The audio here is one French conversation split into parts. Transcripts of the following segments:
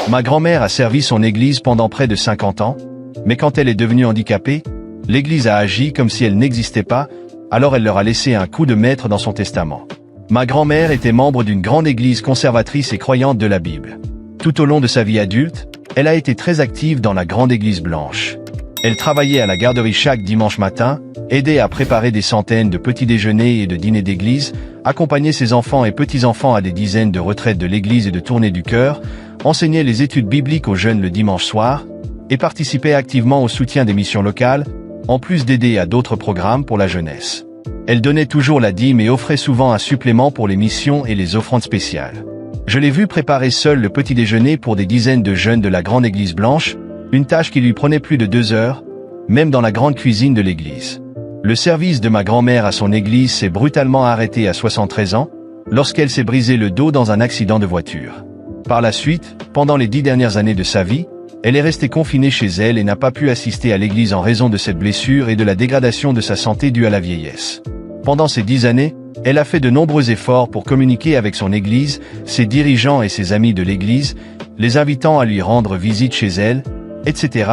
Ma grand-mère a servi son église pendant près de 50 ans, mais quand elle est devenue handicapée, l'église a agi comme si elle n'existait pas, alors elle leur a laissé un coup de maître dans son testament. Ma grand-mère était membre d'une grande église conservatrice et croyante de la Bible. Tout au long de sa vie adulte, elle a été très active dans la grande église blanche. Elle travaillait à la garderie chaque dimanche matin, aidait à préparer des centaines de petits déjeuners et de dîners d'église, accompagnait ses enfants et petits-enfants à des dizaines de retraites de l'église et de tournées du cœur, enseignait les études bibliques aux jeunes le dimanche soir, et participait activement au soutien des missions locales, en plus d'aider à d'autres programmes pour la jeunesse. Elle donnait toujours la dîme et offrait souvent un supplément pour les missions et les offrandes spéciales. Je l'ai vue préparer seule le petit déjeuner pour des dizaines de jeunes de la grande église blanche, une tâche qui lui prenait plus de 2 heures, même dans la grande cuisine de l'église. Le service de ma grand-mère à son église s'est brutalement arrêté à 73 ans, lorsqu'elle s'est brisé le dos dans un accident de voiture. Par la suite, pendant les 10 dernières années de sa vie, elle est restée confinée chez elle et n'a pas pu assister à l'église en raison de cette blessure et de la dégradation de sa santé due à la vieillesse. Pendant ces 10 années, elle a fait de nombreux efforts pour communiquer avec son église, ses dirigeants et ses amis de l'église, les invitant à lui rendre visite chez elle, etc.,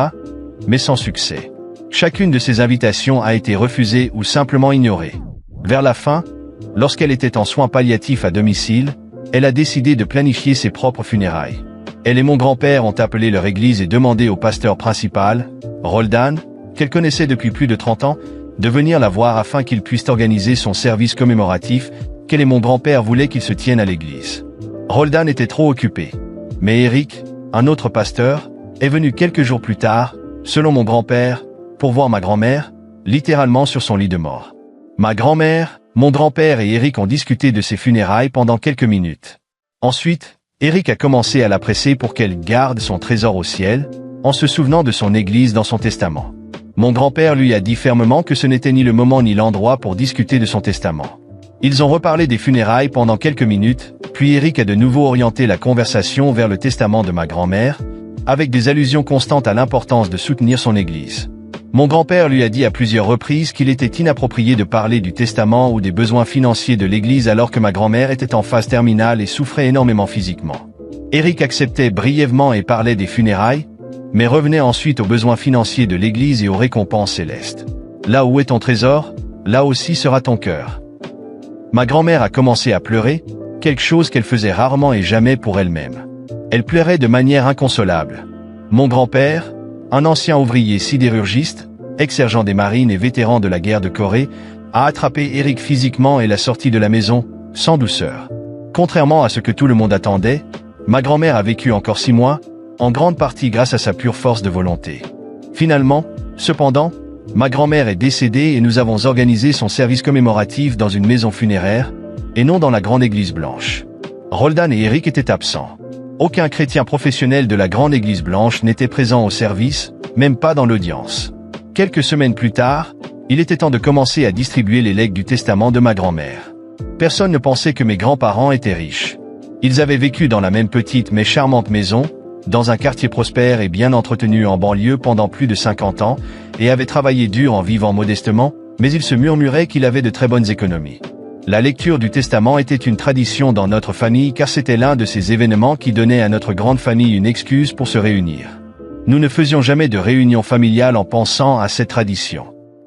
mais sans succès. Chacune de ces invitations a été refusée ou simplement ignorée. Vers la fin, lorsqu'elle était en soins palliatifs à domicile, elle a décidé de planifier ses propres funérailles. Elle et mon grand-père ont appelé leur église et demandé au pasteur principal, Roldan, qu'elle connaissait depuis plus de 30 ans, de venir la voir afin qu'il puisse organiser son service commémoratif, qu'elle et mon grand-père voulaient qu'il se tienne à l'église. Roldan était trop occupé. Mais Eric, un autre pasteur, est venu quelques jours plus tard, selon mon grand-père, pour voir ma grand-mère, littéralement sur son lit de mort. Ma grand-mère, mon grand-père et Eric ont discuté de ses funérailles pendant quelques minutes. Ensuite, Eric a commencé à la presser pour qu'elle garde son trésor au ciel, en se souvenant de son église dans son testament. Mon grand-père lui a dit fermement que ce n'était ni le moment ni l'endroit pour discuter de son testament. Ils ont reparlé des funérailles pendant quelques minutes, puis Eric a de nouveau orienté la conversation vers le testament de ma grand-mère, avec des allusions constantes à l'importance de soutenir son église. Mon grand-père lui a dit à plusieurs reprises qu'il était inapproprié de parler du testament ou des besoins financiers de l'église alors que ma grand-mère était en phase terminale et souffrait énormément physiquement. Eric acceptait brièvement et parlait des funérailles, mais revenait ensuite aux besoins financiers de l'église et aux récompenses célestes. Là où est ton trésor, là aussi sera ton cœur. Ma grand-mère a commencé à pleurer, quelque chose qu'elle faisait rarement et jamais pour elle-même. Elle pleurait de manière inconsolable. Mon grand-père, un ancien ouvrier sidérurgiste, ex-sergent des marines et vétéran de la guerre de Corée, a attrapé Eric physiquement et l'a sorti de la maison, sans douceur. Contrairement à ce que tout le monde attendait, ma grand-mère a vécu encore 6 mois, en grande partie grâce à sa pure force de volonté. Finalement, cependant, ma grand-mère est décédée et nous avons organisé son service commémoratif dans une maison funéraire, et non dans la grande église blanche. Roldan et Eric étaient absents. Aucun chrétien professionnel de la grande église blanche n'était présent au service, même pas dans l'audience. Quelques semaines plus tard, il était temps de commencer à distribuer les legs du testament de ma grand-mère. Personne ne pensait que mes grands-parents étaient riches. Ils avaient vécu dans la même petite mais charmante maison, dans un quartier prospère et bien entretenu en banlieue pendant plus de 50 ans, et avaient travaillé dur en vivant modestement, mais il se murmurait qu'il avait de très bonnes économies. La lecture du testament était une tradition dans notre famille car c'était l'un de ces événements qui donnait à notre grande famille une excuse pour se réunir. Nous ne faisions jamais de réunion familiale en pensant à cette tradition.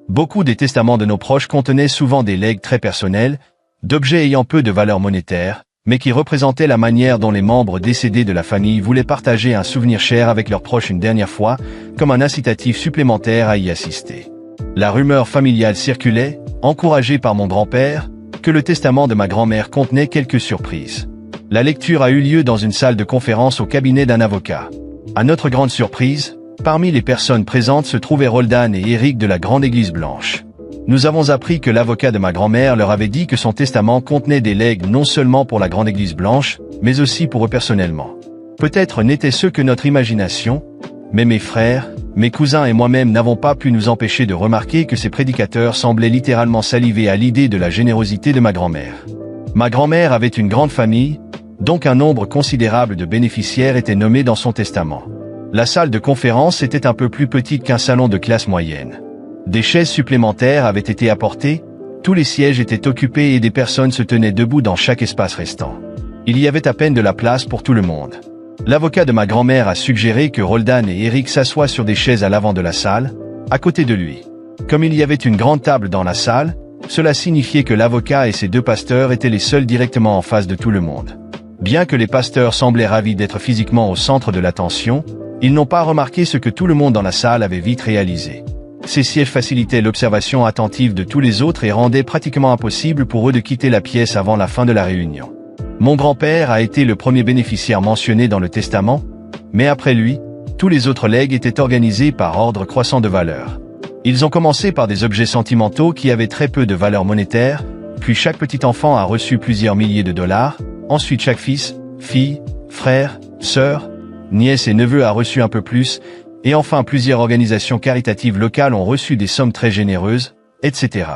Beaucoup des testaments de nos proches contenaient souvent des legs très personnels, d'objets ayant peu de valeur monétaire, mais qui représentaient la manière dont les membres décédés de la famille voulaient partager un souvenir cher avec leurs proches une dernière fois, comme un incitatif supplémentaire à y assister. La rumeur familiale circulait, encouragée par mon grand-père, que le testament de ma grand-mère contenait quelques surprises. La lecture a eu lieu dans une salle de conférence au cabinet d'un avocat. À notre grande surprise, parmi les personnes présentes se trouvaient Roldan et Eric de la grande église blanche. Nous avons appris que l'avocat de ma grand-mère leur avait dit que son testament contenait des legs non seulement pour la grande église blanche, mais aussi pour eux personnellement. Peut-être n'était-ce que notre imagination, mais mes frères, mes cousins et moi-même n'avons pas pu nous empêcher de remarquer que ces prédicateurs semblaient littéralement saliver à l'idée de la générosité de ma grand-mère. Ma grand-mère avait une grande famille, donc un nombre considérable de bénéficiaires était nommé dans son testament. La salle de conférence était un peu plus petite qu'un salon de classe moyenne. Des chaises supplémentaires avaient été apportées, tous les sièges étaient occupés et des personnes se tenaient debout dans chaque espace restant. Il y avait à peine de la place pour tout le monde. L'avocat de ma grand-mère a suggéré que Roldan et Eric s'assoient sur des chaises à l'avant de la salle, à côté de lui. Comme il y avait une grande table dans la salle, cela signifiait que l'avocat et ses deux pasteurs étaient les seuls directement en face de tout le monde. Bien que les pasteurs semblaient ravis d'être physiquement au centre de l'attention, ils n'ont pas remarqué ce que tout le monde dans la salle avait vite réalisé. Ces sièges facilitaient l'observation attentive de tous les autres et rendaient pratiquement impossible pour eux de quitter la pièce avant la fin de la réunion. Mon grand-père a été le premier bénéficiaire mentionné dans le testament, mais après lui, tous les autres legs étaient organisés par ordre croissant de valeur. Ils ont commencé par des objets sentimentaux qui avaient très peu de valeur monétaire, puis chaque petit enfant a reçu plusieurs milliers de dollars, ensuite chaque fils, fille, frère, sœur, nièce et neveu a reçu un peu plus, et enfin plusieurs organisations caritatives locales ont reçu des sommes très généreuses, etc.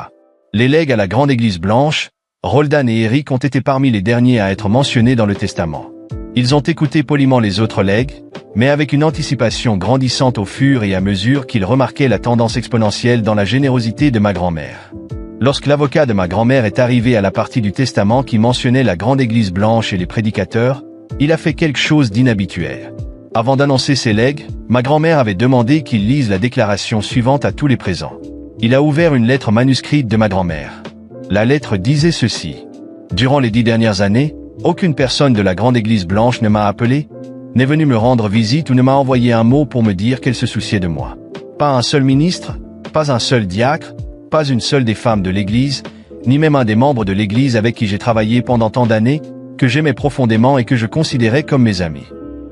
Les legs à la Grande Église Blanche, Roldan et Eric ont été parmi les derniers à être mentionnés dans le testament. Ils ont écouté poliment les autres legs, mais avec une anticipation grandissante au fur et à mesure qu'ils remarquaient la tendance exponentielle dans la générosité de ma grand-mère. Lorsque l'avocat de ma grand-mère est arrivé à la partie du testament qui mentionnait la Grande Église Blanche et les prédicateurs, il a fait quelque chose d'inhabituel. Avant d'annoncer ses legs, ma grand-mère avait demandé qu'il lise la déclaration suivante à tous les présents. Il a ouvert une lettre manuscrite de ma grand-mère. La lettre disait ceci. Durant les 10 dernières années, aucune personne de la Grande Église Blanche ne m'a appelé, n'est venue me rendre visite ou ne m'a envoyé un mot pour me dire qu'elle se souciait de moi. Pas un seul ministre, pas un seul diacre, pas une seule des femmes de l'Église, ni même un des membres de l'Église avec qui j'ai travaillé pendant tant d'années, que j'aimais profondément et que je considérais comme mes amis.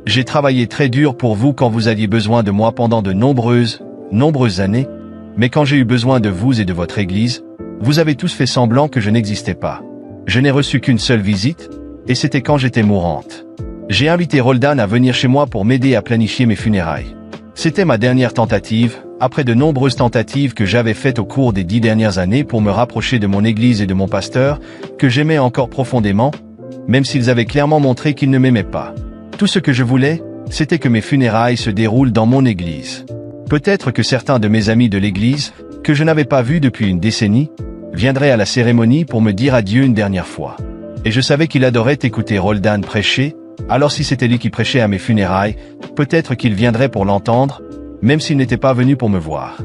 J'ai travaillé très dur pour vous quand vous aviez besoin de moi pendant de nombreuses années, mais quand j'ai eu besoin de vous et de votre Église, vous avez tous fait semblant que je n'existais pas. Je n'ai reçu qu'une seule visite, et c'était quand j'étais mourante. J'ai invité Roldan à venir chez moi pour m'aider à planifier mes funérailles. C'était ma dernière tentative, après de nombreuses tentatives que j'avais faites au cours des 10 dernières années pour me rapprocher de mon Église et de mon pasteur, que j'aimais encore profondément, même s'ils avaient clairement montré qu'ils ne m'aimaient pas. Tout ce que je voulais, c'était que mes funérailles se déroulent dans mon Église. Peut-être que certains de mes amis de l'Église, que je n'avais pas vus depuis une décennie, viendrait à la cérémonie pour me dire adieu une dernière fois. Et je savais qu'il adorait écouter Roldan prêcher, alors si c'était lui qui prêchait à mes funérailles, peut-être qu'il viendrait pour l'entendre, même s'il n'était pas venu pour me voir.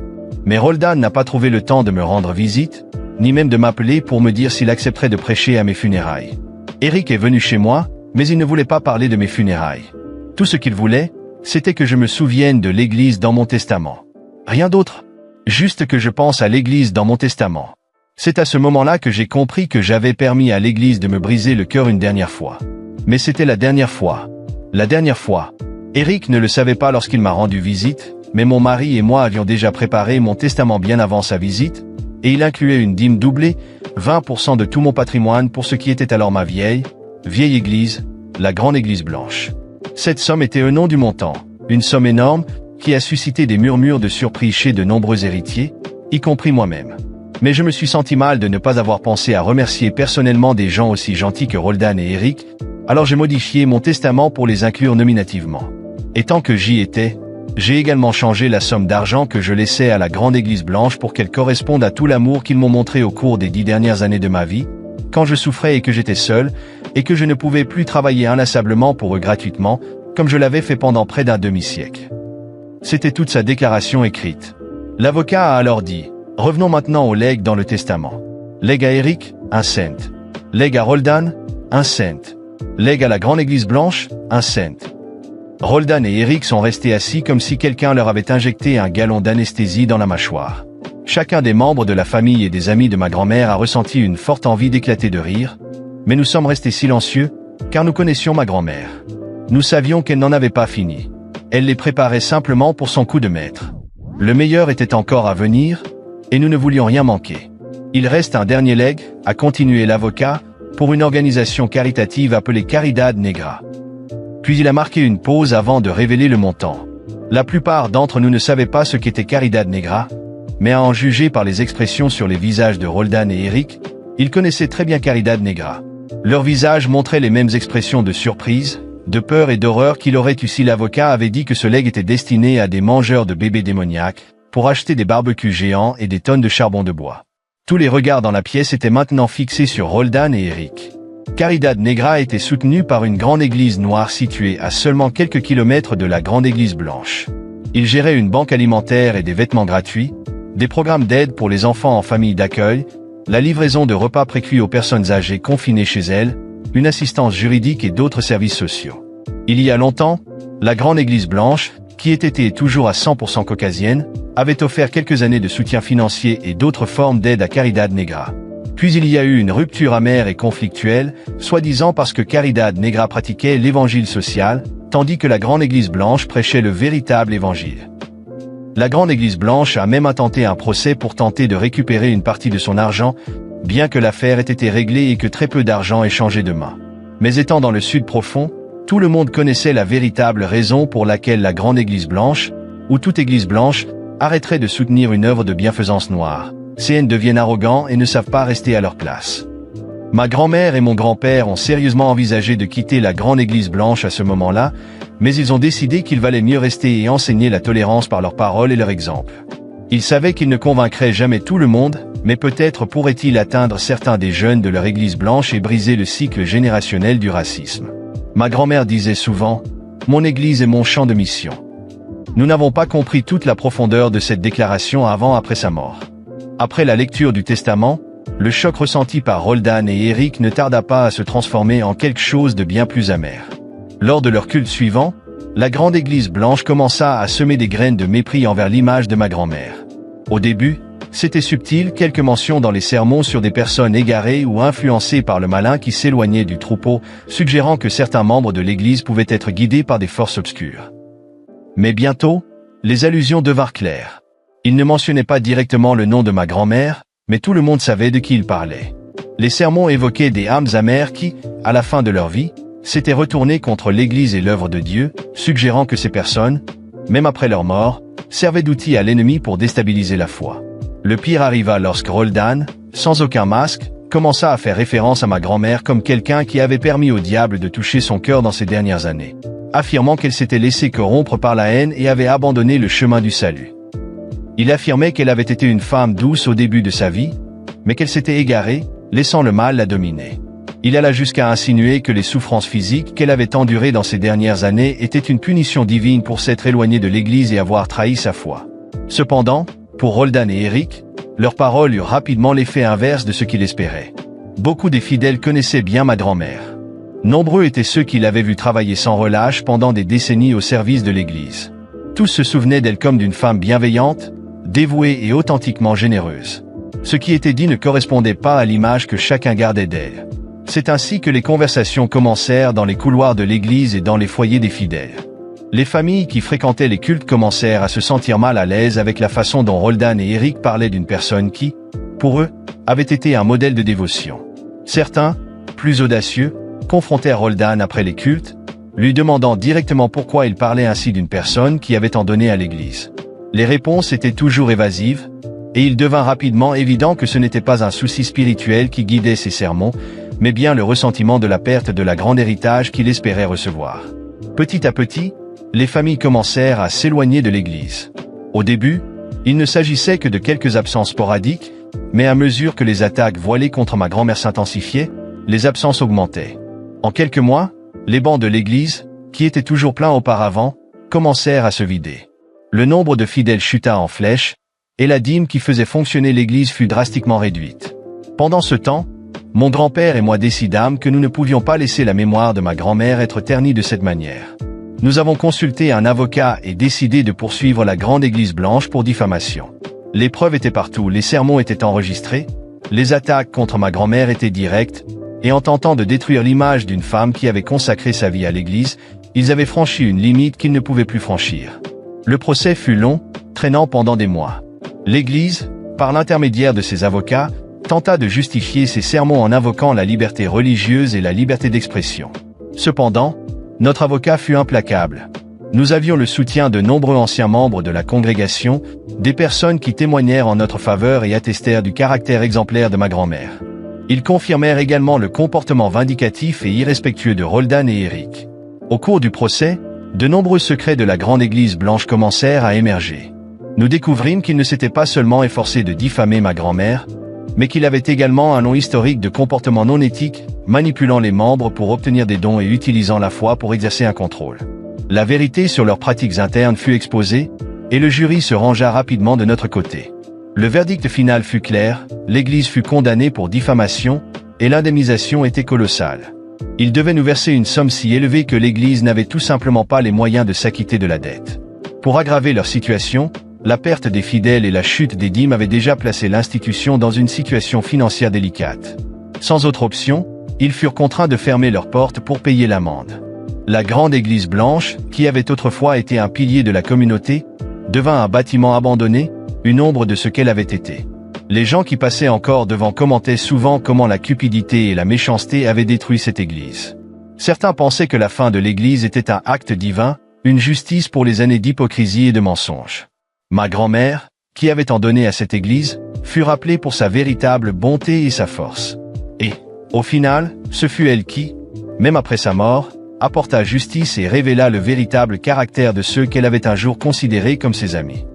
Mais Roldan n'a pas trouvé le temps de me rendre visite, ni même de m'appeler pour me dire s'il accepterait de prêcher à mes funérailles. Eric est venu chez moi, mais il ne voulait pas parler de mes funérailles. Tout ce qu'il voulait, c'était que je me souvienne de l'Église dans mon testament. Rien d'autre. Juste que je pense à l'Église dans mon testament. C'est à ce moment-là que j'ai compris que j'avais permis à l'Église de me briser le cœur une dernière fois. Mais c'était la dernière fois. La dernière fois. Eric ne le savait pas lorsqu'il m'a rendu visite, mais mon mari et moi avions déjà préparé mon testament bien avant sa visite, et il incluait une dîme doublée, 20% de tout mon patrimoine pour ce qui était alors ma vieille Église, la Grande Église Blanche. Cette somme était au nom du montant, une somme énorme, qui a suscité des murmures de surprise chez de nombreux héritiers, y compris moi-même. Mais je me suis senti mal de ne pas avoir pensé à remercier personnellement des gens aussi gentils que Roldan et Eric, alors j'ai modifié mon testament pour les inclure nominativement. Et tant que j'y étais, j'ai également changé la somme d'argent que je laissais à la Grande Église Blanche pour qu'elle corresponde à tout l'amour qu'ils m'ont montré au cours des 10 dernières années de ma vie, quand je souffrais et que j'étais seul, et que je ne pouvais plus travailler inlassablement pour eux gratuitement, comme je l'avais fait pendant près d'un demi-siècle. C'était toute sa déclaration écrite. L'avocat a alors dit: revenons maintenant au legs dans le testament. Legs à Eric, 1 cent. Legs à Roldan, 1 cent. Legs à la Grande Église Blanche, 1 cent. Roldan et Eric sont restés assis comme si quelqu'un leur avait injecté un gallon d'anesthésie dans la mâchoire. Chacun des membres de la famille et des amis de ma grand-mère a ressenti une forte envie d'éclater de rire, mais nous sommes restés silencieux, car nous connaissions ma grand-mère. Nous savions qu'elle n'en avait pas fini. Elle les préparait simplement pour son coup de maître. Le meilleur était encore à venir, et nous ne voulions rien manquer. Il reste un dernier leg, a continué l'avocat, pour une organisation caritative appelée Caridad Negra. Puis il a marqué une pause avant de révéler le montant. La plupart d'entre nous ne savaient pas ce qu'était Caridad Negra, mais à en juger par les expressions sur les visages de Roldan et Eric, ils connaissaient très bien Caridad Negra. Leurs visages montraient les mêmes expressions de surprise, de peur et d'horreur qu'il aurait eu si l'avocat avait dit que ce legs était destiné à des mangeurs de bébés démoniaques, pour acheter des barbecues géants et des tonnes de charbon de bois. Tous les regards dans la pièce étaient maintenant fixés sur Roldan et Eric. Caridad Negra était soutenu par une grande église noire située à seulement quelques kilomètres de la grande église blanche. Il gérait une banque alimentaire et des vêtements gratuits, des programmes d'aide pour les enfants en famille d'accueil, la livraison de repas précuits aux personnes âgées confinées chez elles, une assistance juridique et d'autres services sociaux. Il y a longtemps, la grande église blanche, qui était toujours à 100% caucasienne, avait offert quelques années de soutien financier et d'autres formes d'aide à Caridad Negra. Puis il y a eu une rupture amère et conflictuelle, soi-disant parce que Caridad Negra pratiquait l'évangile social, tandis que la grande église blanche prêchait le véritable évangile. La grande église blanche a même intenté un procès pour tenter de récupérer une partie de son argent, bien que l'affaire ait été réglée et que très peu d'argent ait changé de main. Mais étant dans le sud profond, tout le monde connaissait la véritable raison pour laquelle la grande église blanche, ou toute église blanche, arrêterait de soutenir une œuvre de bienfaisance noire. CN deviennent arrogants et ne savent pas rester à leur place. Ma grand-mère et mon grand-père ont sérieusement envisagé de quitter la grande église blanche à ce moment-là, mais ils ont décidé qu'il valait mieux rester et enseigner la tolérance par leurs paroles et leur exemple. Ils savaient qu'ils ne convaincraient jamais tout le monde, mais peut-être pourraient-ils atteindre certains des jeunes de leur église blanche et briser le cycle générationnel du racisme. Ma grand-mère disait souvent, « Mon église est mon champ de mission ». Nous n'avons pas compris toute la profondeur de cette déclaration après sa mort. Après la lecture du Testament, le choc ressenti par Roldan et Eric ne tarda pas à se transformer en quelque chose de bien plus amer. Lors de leur culte suivant, la grande église blanche commença à semer des graines de mépris envers l'image de ma grand-mère. Au début, c'était subtil, quelques mentions dans les sermons sur des personnes égarées ou influencées par le malin qui s'éloignaient du troupeau, suggérant que certains membres de l'église pouvaient être guidés par des forces obscures. Mais bientôt, les allusions devinrent claires. Il ne mentionnait pas directement le nom de ma grand-mère, mais tout le monde savait de qui il parlait. Les sermons évoquaient des âmes amères qui, à la fin de leur vie, s'étaient retournées contre l'Église et l'œuvre de Dieu, suggérant que ces personnes, même après leur mort, servaient d'outils à l'ennemi pour déstabiliser la foi. Le pire arriva lorsque Roldan, sans aucun masque, commença à faire référence à ma grand-mère comme quelqu'un qui avait permis au diable de toucher son cœur dans ces dernières années, affirmant qu'elle s'était laissée corrompre par la haine et avait abandonné le chemin du salut. Il affirmait qu'elle avait été une femme douce au début de sa vie, mais qu'elle s'était égarée, laissant le mal la dominer. Il alla jusqu'à insinuer que les souffrances physiques qu'elle avait endurées dans ces dernières années étaient une punition divine pour s'être éloignée de l'Église et avoir trahi sa foi. Cependant, pour Roldan et Eric, leurs paroles eurent rapidement l'effet inverse de ce qu'il espérait. Beaucoup des fidèles connaissaient bien ma grand-mère. Nombreux étaient ceux qui l'avaient vue travailler sans relâche pendant des décennies au service de l'Église. Tous se souvenaient d'elle comme d'une femme bienveillante, dévouée et authentiquement généreuse. Ce qui était dit ne correspondait pas à l'image que chacun gardait d'elle. C'est ainsi que les conversations commencèrent dans les couloirs de l'église et dans les foyers des fidèles. Les familles qui fréquentaient les cultes commencèrent à se sentir mal à l'aise avec la façon dont Roldan et Eric parlaient d'une personne qui, pour eux, avait été un modèle de dévotion. Certains, plus audacieux, confrontèrent Roldan après les cultes, lui demandant directement pourquoi il parlait ainsi d'une personne qui avait tant donné à l'église. Les réponses étaient toujours évasives, et il devint rapidement évident que ce n'était pas un souci spirituel qui guidait ses sermons, mais bien le ressentiment de la perte de la grande héritage qu'il espérait recevoir. Petit à petit, les familles commencèrent à s'éloigner de l'Église. Au début, il ne s'agissait que de quelques absences sporadiques, mais à mesure que les attaques voilées contre ma grand-mère s'intensifiaient, les absences augmentaient. En quelques mois, les bancs de l'Église, qui étaient toujours pleins auparavant, commencèrent à se vider. Le nombre de fidèles chuta en flèche, et la dîme qui faisait fonctionner l'Église fut drastiquement réduite. Pendant ce temps, mon grand-père et moi décidâmes que nous ne pouvions pas laisser la mémoire de ma grand-mère être ternie de cette manière. Nous avons consulté un avocat et décidé de poursuivre la grande église blanche pour diffamation. Les preuves étaient partout, les sermons étaient enregistrés, les attaques contre ma grand-mère étaient directes, et en tentant de détruire l'image d'une femme qui avait consacré sa vie à l'église, ils avaient franchi une limite qu'ils ne pouvaient plus franchir. Le procès fut long, traînant pendant des mois. L'Église, par l'intermédiaire de ses avocats, tenta de justifier ses sermons en invoquant la liberté religieuse et la liberté d'expression. Cependant, notre avocat fut implacable. Nous avions le soutien de nombreux anciens membres de la congrégation, des personnes qui témoignèrent en notre faveur et attestèrent du caractère exemplaire de ma grand-mère. Ils confirmèrent également le comportement vindicatif et irrespectueux de Roldan et Eric. Au cours du procès, de nombreux secrets de la grande église blanche commencèrent à émerger. Nous découvrîmes qu'ils ne s'étaient pas seulement efforcés de diffamer ma grand-mère, mais qu'il avait également un long historique de comportement non éthique, manipulant les membres pour obtenir des dons et utilisant la foi pour exercer un contrôle. La vérité sur leurs pratiques internes fut exposée, et le jury se rangea rapidement de notre côté. Le verdict final fut clair, l'Église fut condamnée pour diffamation, et l'indemnisation était colossale. Ils devaient nous verser une somme si élevée que l'Église n'avait tout simplement pas les moyens de s'acquitter de la dette. Pour aggraver leur situation, la perte des fidèles et la chute des dîmes avaient déjà placé l'institution dans une situation financière délicate. Sans autre option, ils furent contraints de fermer leurs portes pour payer l'amende. La grande église blanche, qui avait autrefois été un pilier de la communauté, devint un bâtiment abandonné, une ombre de ce qu'elle avait été. Les gens qui passaient encore devant commentaient souvent comment la cupidité et la méchanceté avaient détruit cette église. Certains pensaient que la fin de l'église était un acte divin, une justice pour les années d'hypocrisie et de mensonges. Ma grand-mère, qui avait tant donné à cette église, fut rappelée pour sa véritable bonté et sa force. Et, au final, ce fut elle qui, même après sa mort, apporta justice et révéla le véritable caractère de ceux qu'elle avait un jour considérés comme ses amis.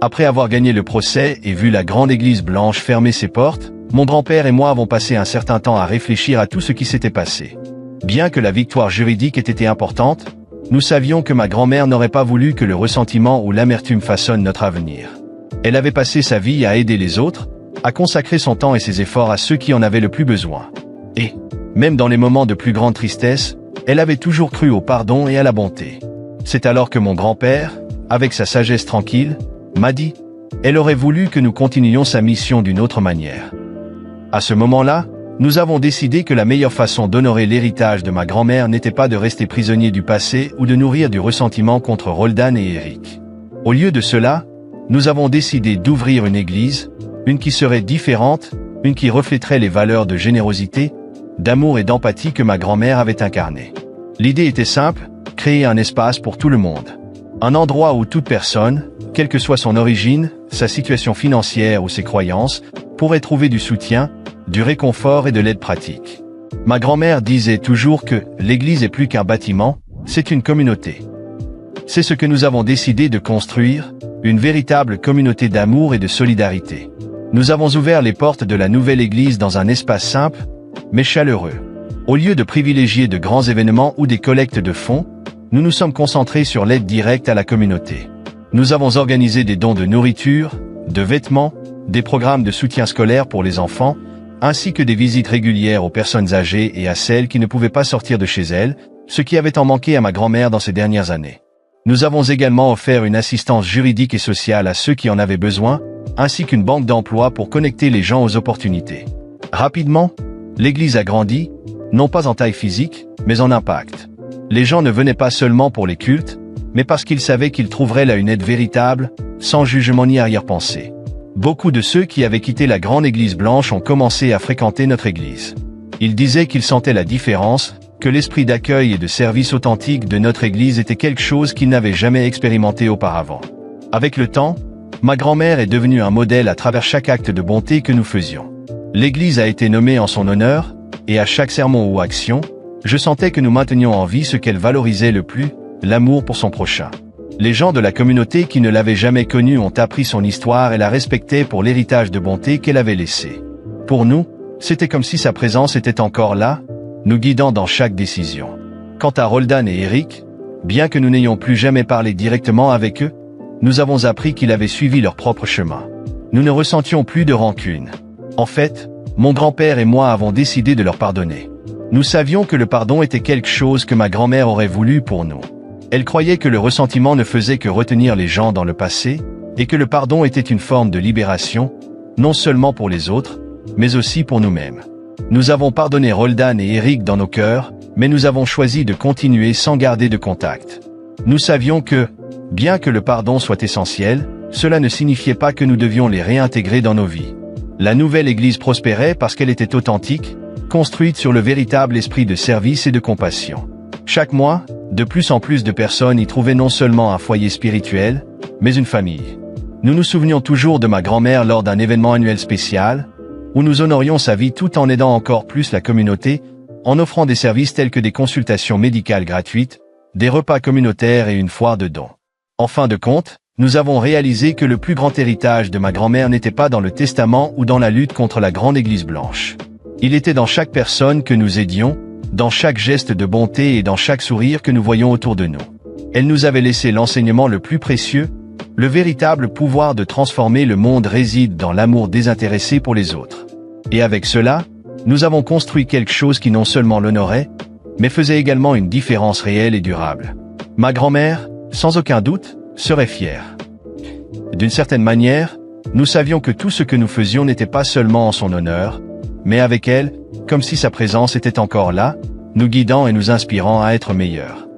Après avoir gagné le procès et vu la grande église blanche fermer ses portes, mon grand-père et moi avons passé un certain temps à réfléchir à tout ce qui s'était passé. Bien que la victoire juridique ait été importante, nous savions que ma grand-mère n'aurait pas voulu que le ressentiment ou l'amertume façonnent notre avenir. Elle avait passé sa vie à aider les autres, à consacrer son temps et ses efforts à ceux qui en avaient le plus besoin. Et, même dans les moments de plus grande tristesse, elle avait toujours cru au pardon et à la bonté. C'est alors que mon grand-père, avec sa sagesse tranquille, m'a dit « Elle aurait voulu que nous continuions sa mission d'une autre manière. » À ce moment-là, nous avons décidé que la meilleure façon d'honorer l'héritage de ma grand-mère n'était pas de rester prisonnier du passé ou de nourrir du ressentiment contre Roldan et Eric. Au lieu de cela, nous avons décidé d'ouvrir une église, une qui serait différente, une qui reflèterait les valeurs de générosité, d'amour et d'empathie que ma grand-mère avait incarnées. L'idée était simple, créer un espace pour tout le monde. Un endroit où toute personne, quelle que soit son origine, sa situation financière ou ses croyances, pourrait trouver du soutien, du réconfort et de l'aide pratique. Ma grand-mère disait toujours que l'Église est plus qu'un bâtiment, c'est une communauté. C'est ce que nous avons décidé de construire, une véritable communauté d'amour et de solidarité. Nous avons ouvert les portes de la nouvelle Église dans un espace simple, mais chaleureux. Au lieu de privilégier de grands événements ou des collectes de fonds, nous nous sommes concentrés sur l'aide directe à la communauté. Nous avons organisé des dons de nourriture, de vêtements, des programmes de soutien scolaire pour les enfants, ainsi que des visites régulières aux personnes âgées et à celles qui ne pouvaient pas sortir de chez elles, ce qui avait tant manqué à ma grand-mère dans ces dernières années. Nous avons également offert une assistance juridique et sociale à ceux qui en avaient besoin, ainsi qu'une banque d'emploi pour connecter les gens aux opportunités. Rapidement, l'Église a grandi, non pas en taille physique, mais en impact. Les gens ne venaient pas seulement pour les cultes, mais parce qu'ils savaient qu'ils trouveraient là une aide véritable, sans jugement ni arrière-pensée. Beaucoup de ceux qui avaient quitté la grande église blanche ont commencé à fréquenter notre église. Ils disaient qu'ils sentaient la différence, que l'esprit d'accueil et de service authentique de notre église était quelque chose qu'ils n'avaient jamais expérimenté auparavant. Avec le temps, ma grand-mère est devenue un modèle à travers chaque acte de bonté que nous faisions. L'église a été nommée en son honneur, et à chaque sermon ou action, je sentais que nous maintenions en vie ce qu'elle valorisait le plus, l'amour pour son prochain. Les gens de la communauté qui ne l'avaient jamais connue ont appris son histoire et la respectaient pour l'héritage de bonté qu'elle avait laissé. Pour nous, c'était comme si sa présence était encore là, nous guidant dans chaque décision. Quant à Roldan et Eric, bien que nous n'ayons plus jamais parlé directement avec eux, nous avons appris qu'ils avaient suivi leur propre chemin. Nous ne ressentions plus de rancune. En fait, mon grand-père et moi avons décidé de leur pardonner. Nous savions que le pardon était quelque chose que ma grand-mère aurait voulu pour nous. Elle croyait que le ressentiment ne faisait que retenir les gens dans le passé, et que le pardon était une forme de libération, non seulement pour les autres, mais aussi pour nous-mêmes. Nous avons pardonné Roldan et Eric dans nos cœurs, mais nous avons choisi de continuer sans garder de contact. Nous savions que, bien que le pardon soit essentiel, cela ne signifiait pas que nous devions les réintégrer dans nos vies. La nouvelle Église prospérait parce qu'elle était authentique, construite sur le véritable esprit de service et de compassion. Chaque mois, de plus en plus de personnes y trouvaient non seulement un foyer spirituel, mais une famille. Nous nous souvenions toujours de ma grand-mère lors d'un événement annuel spécial, où nous honorions sa vie tout en aidant encore plus la communauté, en offrant des services tels que des consultations médicales gratuites, des repas communautaires et une foire de dons. En fin de compte, Nous avons réalisé que le plus grand héritage de ma grand-mère n'était pas dans le testament ou dans la lutte contre la grande Église blanche. Il était dans chaque personne que nous aidions, dans chaque geste de bonté et dans chaque sourire que nous voyions autour de nous. Elle nous avait laissé l'enseignement le plus précieux, le véritable pouvoir de transformer le monde réside dans l'amour désintéressé pour les autres. Et avec cela, nous avons construit quelque chose qui non seulement l'honorait, mais faisait également une différence réelle et durable. Ma grand-mère, sans aucun doute, serait fière. D'une certaine manière, nous savions que tout ce que nous faisions n'était pas seulement en son honneur, mais avec elle, comme si sa présence était encore là, nous guidant et nous inspirant à être meilleurs.